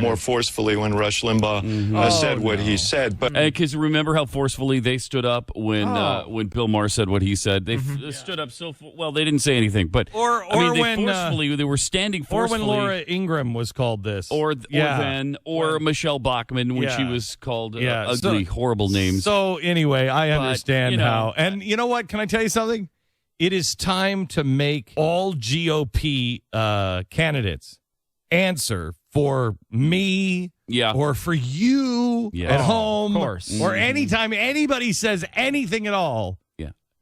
more forcefully when Rush Limbaugh said what he said. But because remember how forcefully they stood up when Bill Maher said what he said. They stood up so well. They didn't say anything, but they were standing forcefully. Or when Laura Ingraham was called this, or Michelle Bachmann when she was called ugly, horrible names. So anyway, I understand how. And you know what? Can I tell you something? It is time to make all GOP candidates answer for me or for you at home. Of course. Or anytime anybody says anything at all.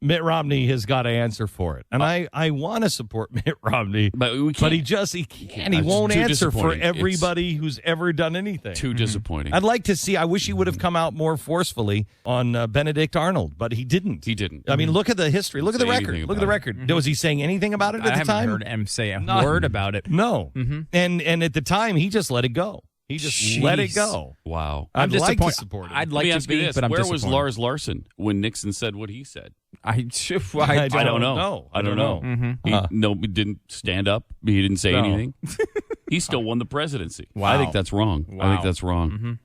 Mitt Romney has got to answer for it. And I want to support Mitt Romney, but he can't. He won't answer for everybody who's ever done anything. Too disappointing. I'd like to see, I wish he would have come out more forcefully on Benedict Arnold, but he didn't. I mean, look at the history. Look at the record. Look at the record. Was he saying anything about it at the time? I haven't heard him say a word about it. No. And at the time, he just let it go. He just let it go. Wow. I'd like to support him. I'd like to be, but I'm Where disappointed. was Lars Larson when Nixon said what he said? I don't know. I don't know. He didn't stand up. He didn't say anything. He still won the presidency. Wow. I think that's wrong. Wow. I think that's wrong.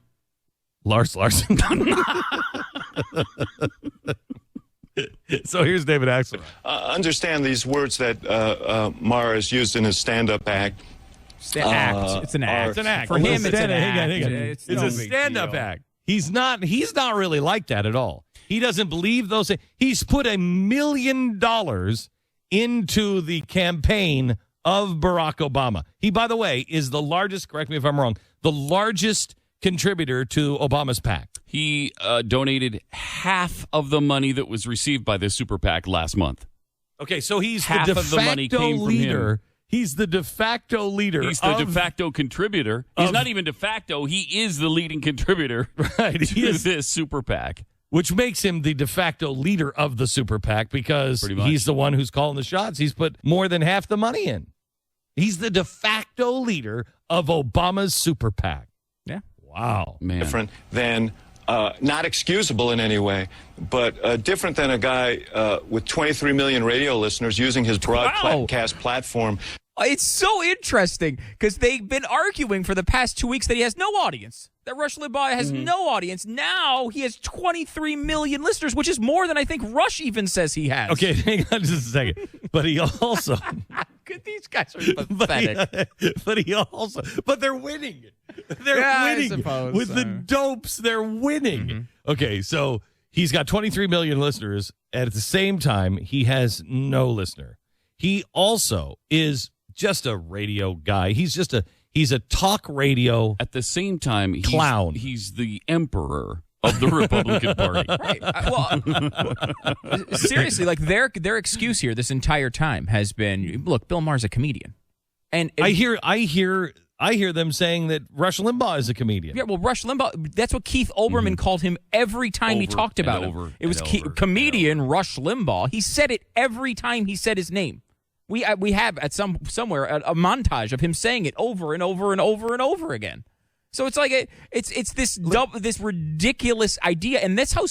Lars Larson. So here's David Axelrod. Understand these words that Maher has used in his stand-up act. It's an act. It's an act. For him, it's an act. It's a stand-up act. He's not really like that at all. He doesn't believe those things. He's put $1 million into the campaign of Barack Obama. He, by the way, is the largest, correct me if I'm wrong, the largest contributor to Obama's PAC. He donated half of the money that was received by the super PAC last month. Okay, so he's half the de of the money facto came from leader. him. He's the de facto leader. He's the de facto contributor. He's not even de facto. He is the leading contributor to this super PAC. Which makes him the de facto leader of the super PAC because he's the one who's calling the shots. He's put more than half the money in. He's the de facto leader of Obama's super PAC. Yeah. Wow. Man. Different than, not excusable in any way, but different than a guy with 23 million radio listeners using his broadcast platform. It's so interesting because they've been arguing for the past 2 weeks that he has no audience, that Rush Limbaugh has no audience. Now he has 23 million listeners, which is more than I think Rush even says he has. Okay, hang on just a second. But he also... These guys are pathetic. But they're winning. They're winning. With the dopes, they're winning. Okay, so he's got 23 million listeners, and at the same time, he has no listener. He also is just a radio guy. He's a talk radio. At the same time, clown. He's the emperor of the Republican Party. Right. Seriously, like their excuse here this entire time has been, look, Bill Maher's a comedian. And I hear them saying that Rush Limbaugh is a comedian. Yeah, well, Rush Limbaugh, that's what Keith Olbermann called him every time he talked about him. It was comedian Rush Limbaugh. He said it every time he said his name. We have at somewhere a montage of him saying it over and over and over and over again. So it's like it's this ridiculous idea, and that's how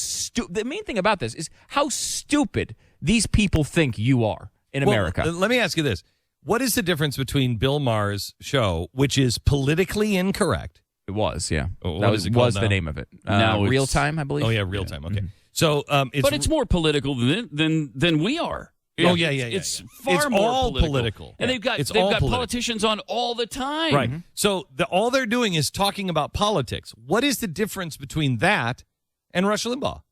the main thing about this is how stupid these people think you are in America. Let me ask you this: what is the difference between Bill Maher's show, which is politically incorrect? It was, yeah. That was the name of it. Now Real Time, I believe. Oh yeah, Real Time. Okay, so it's more political than we are. Oh yeah. It's far more all political. And they've got politicians on all the time. Right. So all they're doing is talking about politics. What is the difference between that and Rush Limbaugh?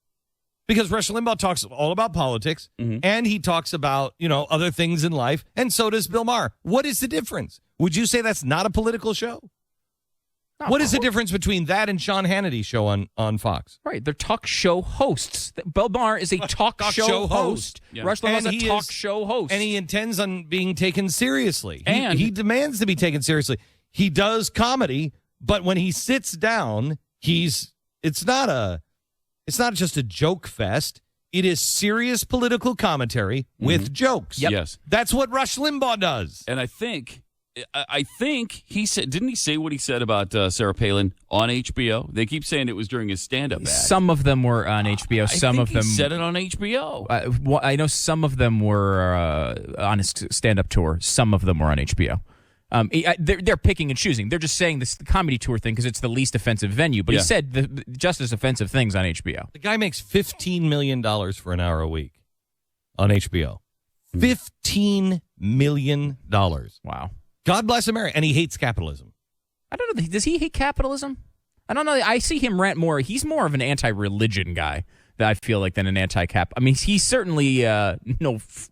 Because Rush Limbaugh talks all about politics, and he talks about, other things in life, and so does Bill Maher. What is the difference? Would you say that's not a political show? What is the difference between that and Sean Hannity's show on Fox? Right, they're talk show hosts. Bill Maher is a talk show host. Yeah. Rush Limbaugh is a talk show host. And he intends on being taken seriously. And he demands to be taken seriously. He does comedy, but when he sits down, it's not just a joke fest. It is serious political commentary with jokes. Yep. Yes. That's what Rush Limbaugh does. And I think he said, didn't he say what he said about Sarah Palin on HBO? They keep saying it was during his stand-up act. Some of them were on HBO. He said it on HBO. I know some of them were on his stand-up tour. Some of them were on HBO. They're picking and choosing. They're just saying the comedy tour thing because it's the least offensive venue. But he said just as offensive things on HBO. The guy makes $15 million for an hour a week on HBO. $15 million. Wow. God bless America. And he hates capitalism. I don't know. Does he hate capitalism? I don't know. I see him rant more. He's more of an anti-religion guy that I feel like than an anti-cap. I mean, he certainly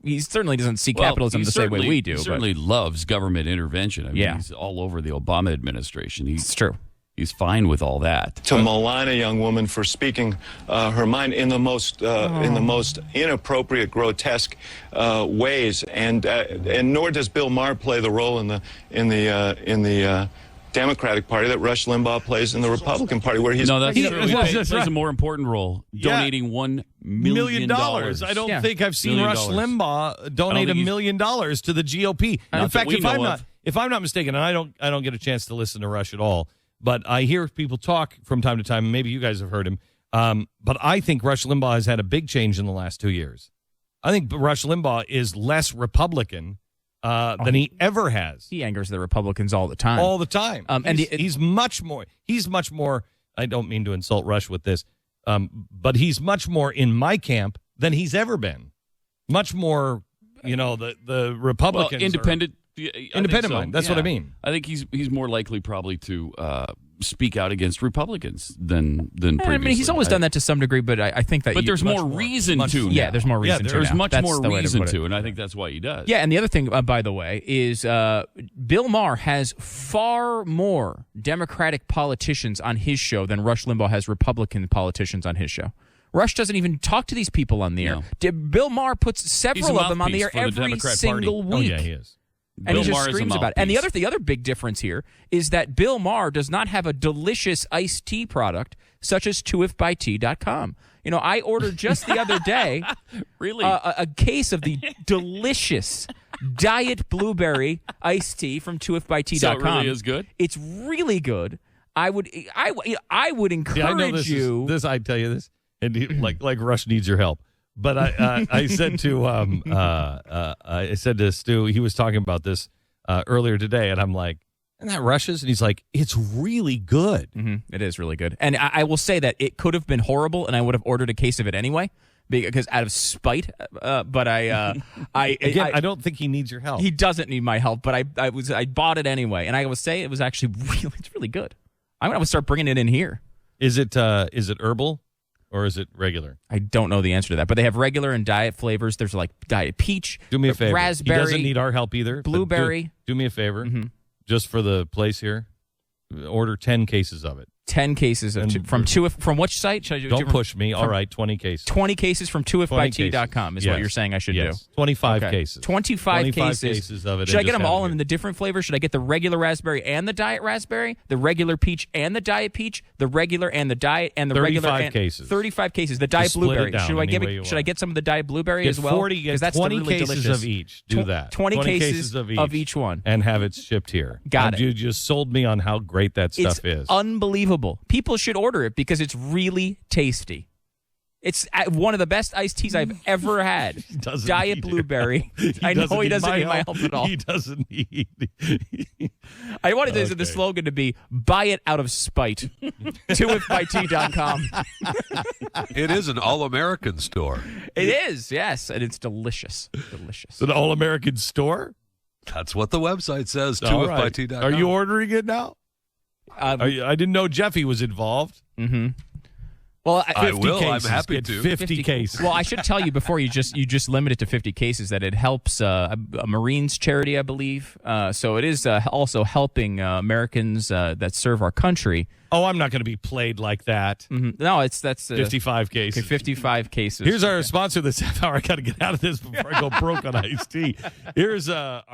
he certainly doesn't see capitalism the same way we do. He certainly loves government intervention. I mean, he's all over the Obama administration. It's true. He's fine with all that. To malign a young woman for speaking her mind in the most inappropriate, grotesque ways, and nor does Bill Maher play the role in the Democratic Party that Rush Limbaugh plays in the Republican Party, where he's true. He plays a more important role, donating $1 million. I don't think I've seen Rush Limbaugh donate $1 million to the GOP. In fact, if I'm not mistaken, and I don't get a chance to listen to Rush at all, but I hear people talk from time to time. Maybe you guys have heard him. But I think Rush Limbaugh has had a big change in the last 2 years. I think Rush Limbaugh is less Republican than he ever has. He angers the Republicans all the time. All the time. He's much more. I don't mean to insult Rush with this, but he's much more in my camp than he's ever been. Much more, the Republicans. Well, independent mind. That's what I mean. I think he's more likely probably to speak out against Republicans than previously. I mean, he's always done that to some degree, but I think that. But there's more reason to. Yeah, there's more reason to. There's much more reason to, and I think that's why he does. Yeah, and the other thing, by the way, is Bill Maher has far more Democratic politicians on his show than Rush Limbaugh has Republican politicians on his show. Rush doesn't even talk to these people on the air. Bill Maher puts several of them on the air every single week. Oh, yeah, he is. And he just screams about it. And the other big difference here is that Bill Maher does not have a delicious iced tea product such as 2ifbytea.com. I ordered just the other day really a case of the delicious diet blueberry iced tea from 2ifbytea.com. So it really is good? It's really good. I would encourage you. I tell you this, and like Rush needs your help. But I said to Stu, he was talking about this earlier today, and I'm like, "And that Rush's?" And he's like, "It's really good. It is really good." And I will say that it could have been horrible, and I would have ordered a case of it anyway, because out of spite. But I don't think he needs your help. He doesn't need my help, but I bought it anyway, and I will say it was actually it's really good. I'm gonna start bringing it in here. Is it herbal? Or is it regular? I don't know the answer to that, but they have regular and diet flavors. There's like diet peach. Do me a favor. Raspberry. He doesn't need our help either. Blueberry. Do me a favor, just for the place here. Order 10 cases of it. 10 cases from which site? Should I don't push me. All right, 20 cases. 20 cases from 2ifbytea.com is what you're saying I should do. 25 cases. 25 cases of it. Should I get them all in the different flavors? Should I get the regular raspberry and the diet raspberry, the regular peach and the diet peach, the regular and the diet and the regular? 35 cases. 35 cases. The diet blueberry. Should I get some of the diet blueberry as well? Get 20 cases of each. Do that. 20 cases of each one. And have it shipped here. Got it. You just sold me on how great that stuff is. Unbelievable. People should order it because it's really tasty. It's one of the best iced teas I've ever had. Diet blueberry. I know he doesn't need my help at all. He doesn't need. I wanted the slogan to be "Buy it out of spite." 2ifbytea.com. It is an all-American store. It is, yes, and it's delicious. Delicious. It's an all-American store? That's what the website says. 2ifbytea.com. Are you ordering it now? I didn't know Jeffy was involved. Mm-hmm. Well, I will. I'm happy to. 50 cases. Well, I should tell you before you just limit it to 50 cases that it helps a Marines charity, I believe. So it is also helping Americans that serve our country. Oh, I'm not going to be played like that. Mm-hmm. No, that's 55 cases. Okay, 55 cases. Here's our sponsor this half hour. I got to get out of this before I go broke on iced tea. Here's our.